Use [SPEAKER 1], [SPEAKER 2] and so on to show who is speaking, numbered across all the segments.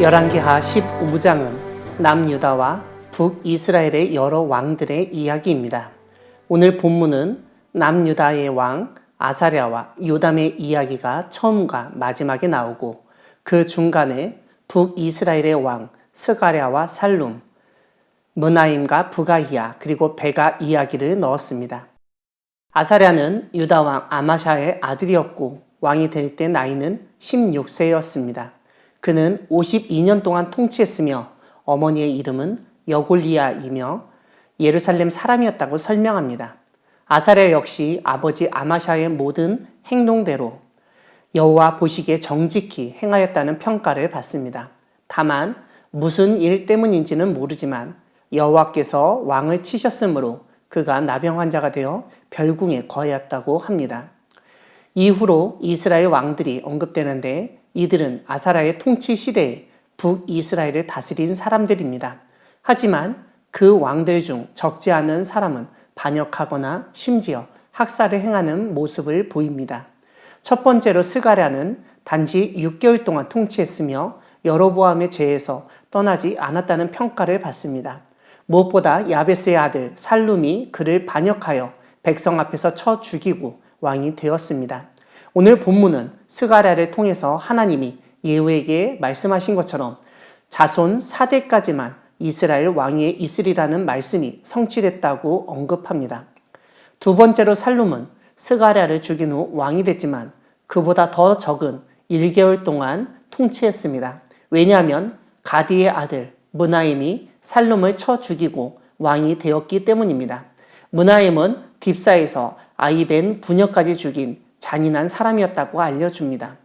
[SPEAKER 1] 열왕기하 15장은 남유다와 북이스라엘의 여러 왕들의 이야기입니다. 오늘 본문은 남유다의 왕 아사랴와 요담의 이야기가 처음과 마지막에 나오고 그 중간에 북이스라엘의 왕 스가랴와 살룸, 므나임과 부가히야 그리고 베가 이야기를 넣었습니다. 아사랴는 유다 왕 아마샤의 아들이었고 왕이 될 때 나이는 16세였습니다. 그는 52년 동안 통치했으며 어머니의 이름은 여골리아이며 예루살렘 사람이었다고 설명합니다. 아사랴 역시 아버지 아마샤의 모든 행동대로 여호와 보시기에 정직히 행하였다는 평가를 받습니다. 다만 무슨 일 때문인지는 모르지만 여호와께서 왕을 치셨으므로 그가 나병 환자가 되어 별궁에 거하였다고 합니다. 이후로 이스라엘 왕들이 언급되는데 이들은 아사랴의 통치 시대에 북이스라엘을 다스린 사람들입니다. 하지만 그 왕들 중 적지 않은 사람은 반역하거나 심지어 학살을 행하는 모습을 보입니다. 첫 번째로 스가랴는 단지 6개월 동안 통치했으며 여로보암의 죄에서 떠나지 않았다는 평가를 받습니다. 무엇보다 야베스의 아들 살룸이 그를 반역하여 백성 앞에서 쳐 죽이고 왕이 되었습니다. 오늘 본문은 스가랴를 통해서 하나님이 예후에게 말씀하신 것처럼 자손 4대까지만 이스라엘 왕위에 있으리라는 말씀이 성취됐다고 언급합니다. 두 번째로 살룸은 스가랴를 죽인 후 왕이 됐지만 그보다 더 적은 1개월 동안 통치했습니다. 왜냐하면 가디의 아들 므나임이 살룸을 쳐 죽이고 왕이 되었기 때문입니다. 므나임은 딥사에서 아이벤 부녀까지 죽인 잔인한 사람이었다고 알려줍니다.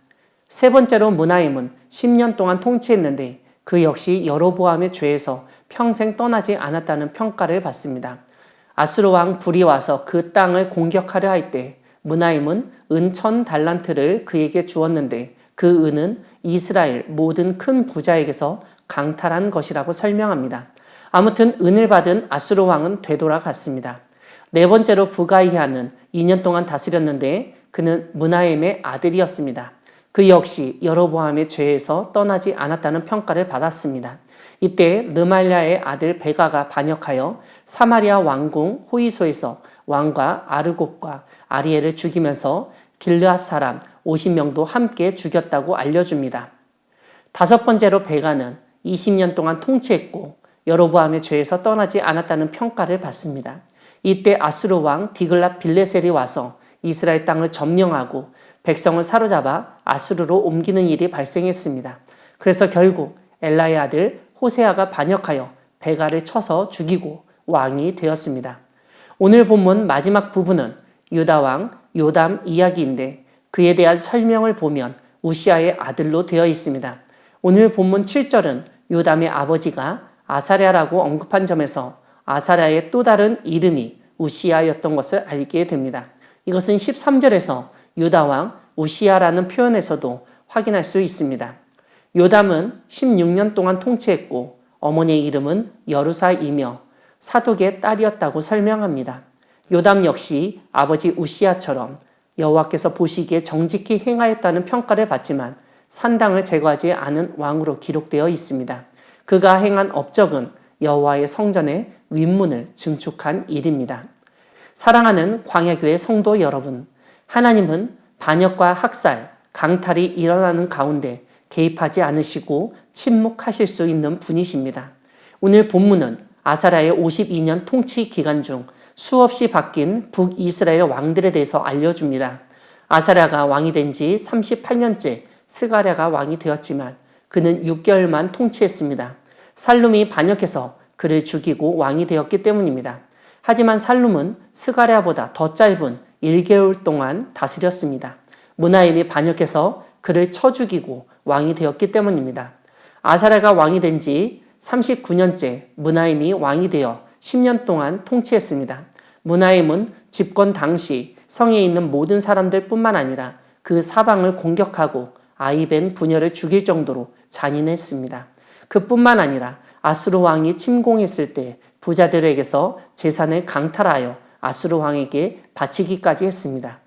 [SPEAKER 1] 세 번째로 므나임은 10년 동안 통치했는데 그 역시 여로보암의 죄에서 평생 떠나지 않았다는 평가를 받습니다. 아수르 왕 불이 와서 그 땅을 공격하려 할 때 므나임은 은 1000달란트를 그에게 주었는데 그 은은 이스라엘 모든 큰 부자에게서 강탈한 것이라고 설명합니다. 아무튼 은을 받은 아수르 왕은 되돌아갔습니다. 네 번째로 부가히야는 2년 동안 다스렸는데 그는 므나임의 아들이었습니다. 그 역시 여로보암의 죄에서 떠나지 않았다는 평가를 받았습니다. 이때 르말랴의 아들 베가가 반역하여 사마리아 왕궁 호이소에서 왕과 아르곱과 아리엘을 죽이면서 길르앗 사람 50명도 함께 죽였다고 알려줍니다. 다섯 번째로 베가는 20년 동안 통치했고 여로보암의 죄에서 떠나지 않았다는 평가를 받습니다. 이때 아수르 왕 디글랏 빌레셀이 와서 이스라엘 땅을 점령하고 백성을 사로잡아 아수르로 옮기는 일이 발생했습니다. 그래서 결국 엘라의 아들 호세아가 반역하여 베가를 쳐서 죽이고 왕이 되었습니다. 오늘 본문 마지막 부분은 유다 왕 요담 이야기인데 그에 대한 설명을 보면 우시아의 아들로 되어 있습니다. 오늘 본문 7절은 요담의 아버지가 아사랴라고 언급한 점에서 아사랴의 또 다른 이름이 우시아였던 것을 알게 됩니다. 이것은 13절에서 유다 왕 우시아라는 표현에서도 확인할 수 있습니다. 요담은 16년 동안 통치했고 어머니의 이름은 여루사이며 사독의 딸이었다고 설명합니다. 요담 역시 아버지 우시아처럼 여호와께서 보시기에 정직히 행하였다는 평가를 받지만 산당을 제거하지 않은 왕으로 기록되어 있습니다. 그가 행한 업적은 여호와의 성전의 윗문을 증축한 일입니다. 사랑하는 광야교회 성도 여러분, 하나님은 반역과 학살, 강탈이 일어나는 가운데 개입하지 않으시고 침묵하실 수 있는 분이십니다. 오늘 본문은 아사랴의 52년 통치 기간 중 수없이 바뀐 북이스라엘 왕들에 대해서 알려줍니다. 아사랴가 왕이 된 지 38년째 스가랴가 왕이 되었지만 그는 6개월만 통치했습니다. 살룸이 반역해서 그를 죽이고 왕이 되었기 때문입니다. 하지만 살룸은 스가랴보다 더 짧은 1개월 동안 다스렸습니다. 므나임이 반역해서 그를 쳐 죽이고 왕이 되었기 때문입니다. 아사랴가 왕이 된 지 39년째 므나임이 왕이 되어 10년 동안 통치했습니다. 므나임은 집권 당시 성에 있는 모든 사람들 뿐만 아니라 그 사방을 공격하고 아이벤 부녀를 죽일 정도로 잔인했습니다. 그뿐만 아니라 아수르 왕이 침공했을 때 부자들에게서 재산을 강탈하여 아수르 왕에게 바치기까지 했습니다.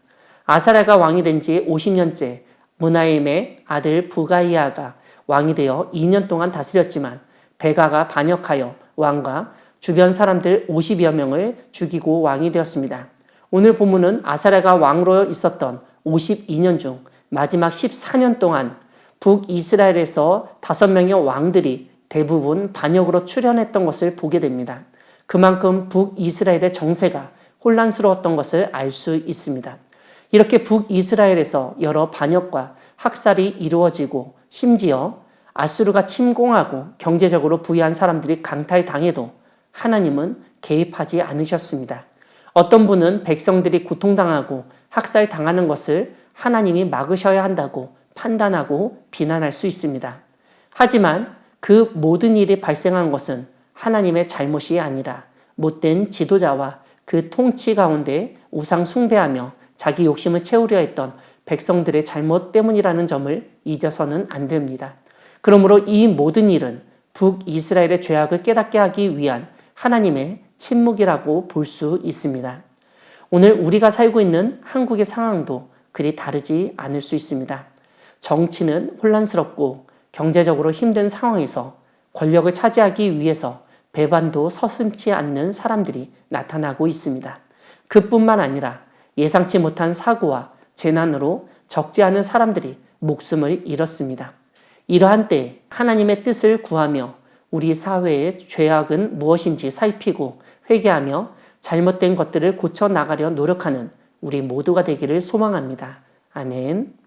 [SPEAKER 1] 아사랴가 왕이 된 지 50년째 므나임의 아들 부가히야가 왕이 되어 2년 동안 다스렸지만 베가가 반역하여 왕과 주변 사람들 50여 명을 죽이고 왕이 되었습니다. 오늘 본문은 아사랴가 왕으로 있었던 52년 중 마지막 14년 동안 북이스라엘에서 5명의 왕들이 대부분 반역으로 출현했던 것을 보게 됩니다. 그만큼 북이스라엘의 정세가 혼란스러웠던 것을 알 수 있습니다. 이렇게 북이스라엘에서 여러 반역과 학살이 이루어지고 심지어 아수르가 침공하고 경제적으로 부유한 사람들이 강탈당해도 하나님은 개입하지 않으셨습니다. 어떤 분은 백성들이 고통당하고 학살당하는 것을 하나님이 막으셔야 한다고 판단하고 비난할 수 있습니다. 하지만 그 모든 일이 발생한 것은 하나님의 잘못이 아니라 못된 지도자와 그 통치 가운데 우상 숭배하며 자기 욕심을 채우려 했던 백성들의 잘못 때문이라는 점을 잊어서는 안 됩니다. 그러므로 이 모든 일은 북이스라엘의 죄악을 깨닫게 하기 위한 하나님의 침묵이라고 볼 수 있습니다. 오늘 우리가 살고 있는 한국의 상황도 그리 다르지 않을 수 있습니다. 정치는 혼란스럽고 경제적으로 힘든 상황에서 권력을 차지하기 위해서 배반도 서슴지 않는 사람들이 나타나고 있습니다. 그뿐만 아니라 예상치 못한 사고와 재난으로 적지 않은 사람들이 목숨을 잃었습니다. 이러한 때에 하나님의 뜻을 구하며 우리 사회의 죄악은 무엇인지 살피고 회개하며 잘못된 것들을 고쳐 나가려 노력하는 우리 모두가 되기를 소망합니다. 아멘.